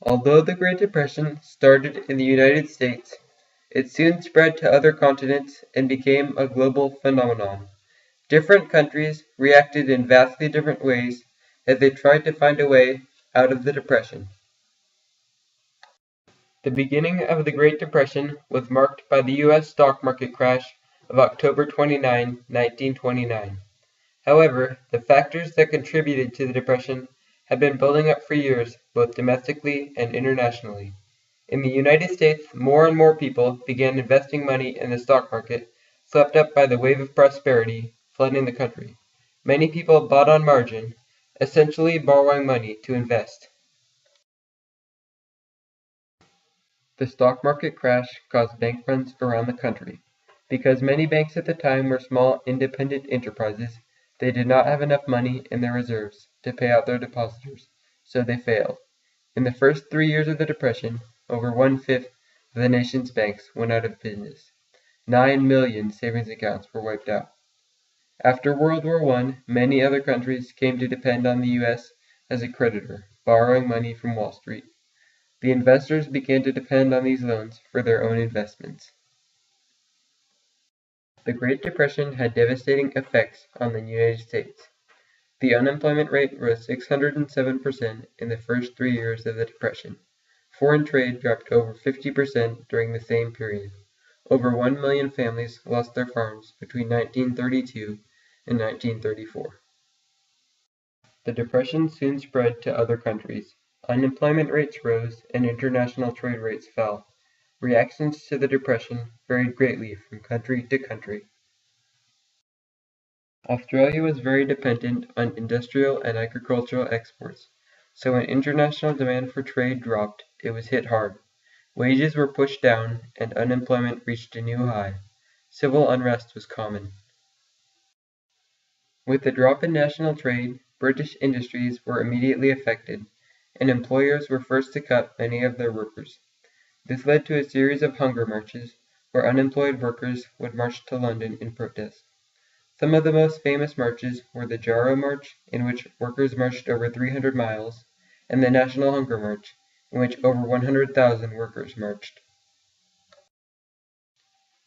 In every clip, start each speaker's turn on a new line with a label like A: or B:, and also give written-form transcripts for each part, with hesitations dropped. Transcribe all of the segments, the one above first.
A: Although the Great Depression started in the United States, it soon spread to other continents and became a global phenomenon. Different countries reacted in vastly different ways as they tried to find a way out of the Depression. The beginning of the Great Depression was marked by the U.S. stock market crash of October 29, 1929. However, the factors that contributed to the Depression had been building up for years, both domestically and internationally. In the United States, more and more people began investing money in the stock market, swept up by the wave of prosperity flooding the country. Many people bought on margin, essentially borrowing money to invest. The stock market crash caused bank runs around the country. Because many banks at the time were small independent enterprises, they did not have enough money in their reserves to pay out their depositors, so they failed. In the first 3 years of the Depression, over one-fifth of the nation's banks went out of business. 9 million savings accounts were wiped out. After World War I, many other countries came to depend on the U.S. as a creditor, borrowing money from Wall Street. The investors began to depend on these loans for their own investments. The Great Depression had devastating effects on the United States. The unemployment rate rose 607% in the first 3 years of the Depression. Foreign trade dropped over 50% during the same period. Over 1 million families lost their farms between 1932 and 1934. The Depression soon spread to other countries. Unemployment rates rose and international trade rates fell. Reactions to the Depression varied greatly from country to country. Australia was very dependent on industrial and agricultural exports, so when international demand for trade dropped, it was hit hard. Wages were pushed down and unemployment reached a new high. Civil unrest was common. With the drop in national trade, British industries were immediately affected, and employers were forced to cut many of their workers. This led to a series of hunger marches, where unemployed workers would march to London in protest. Some of the most famous marches were the Jarrow March, in which workers marched over 300 miles, and the National Hunger March, in which over 100,000 workers marched.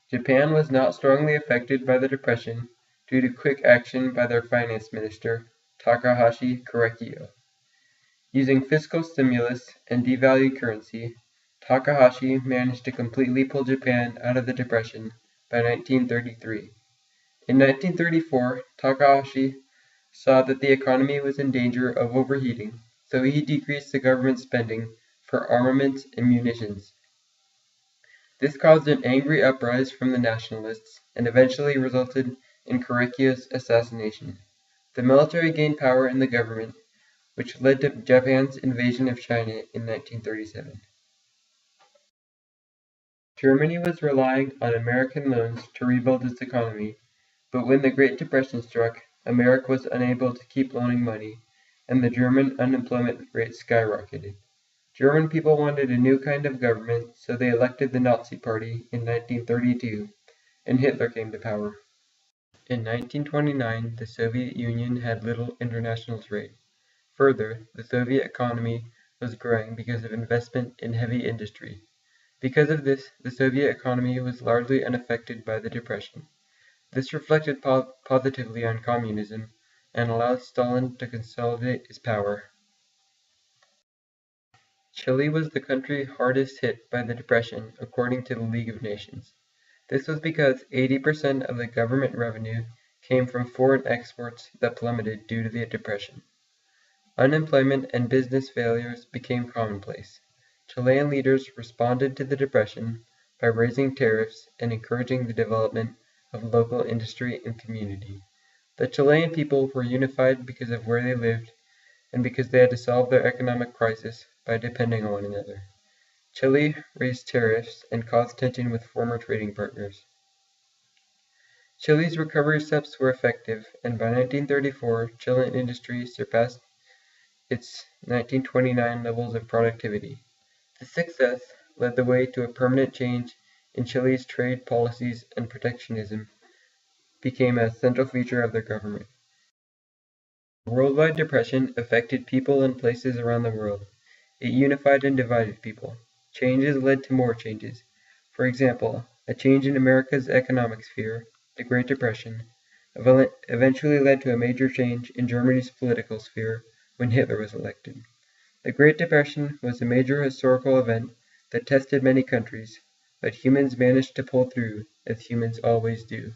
A: Japan was not strongly affected by the Depression due to quick action by their finance minister, Takahashi Korekiyo. Using fiscal stimulus and devalued currency, Takahashi managed to completely pull Japan out of the Depression by 1933. In 1934, Takahashi saw that the economy was in danger of overheating, so he decreased the government spending for armaments and munitions. This caused an angry uprising from the nationalists and eventually resulted in Korekiyo's assassination. The military gained power in the government, which led to Japan's invasion of China in 1937. Germany was relying on American loans to rebuild its economy, but when the Great Depression struck, America was unable to keep loaning money, and the German unemployment rate skyrocketed. German people wanted a new kind of government, so they elected the Nazi Party in 1932, and Hitler came to power. In 1929, the Soviet Union had little international trade. Further, the Soviet economy was growing because of investment in heavy industry. Because of this, the Soviet economy was largely unaffected by the Depression. This reflected positively on communism and allowed Stalin to consolidate his power. Chile was the country hardest hit by the Depression, according to the League of Nations. This was because 80% of the government revenue came from foreign exports that plummeted due to the Depression. Unemployment and business failures became commonplace. Chilean leaders responded to the Depression by raising tariffs and encouraging the development of local industry and community. The Chilean people were unified because of where they lived and because they had to solve their economic crisis by depending on one another. Chile raised tariffs and caused tension with former trading partners. Chile's recovery steps were effective, and by 1934, Chilean industry surpassed its 1929 levels of productivity. This success led the way to a permanent change in Chile's trade policies, and protectionism became a central feature of their government. The worldwide depression affected people and places around the world. It unified and divided people. Changes led to more changes. For example, a change in America's economic sphere, the Great Depression, eventually led to a major change in Germany's political sphere when Hitler was elected. The Great Depression was a major historical event that tested many countries, but humans managed to pull through, as humans always do.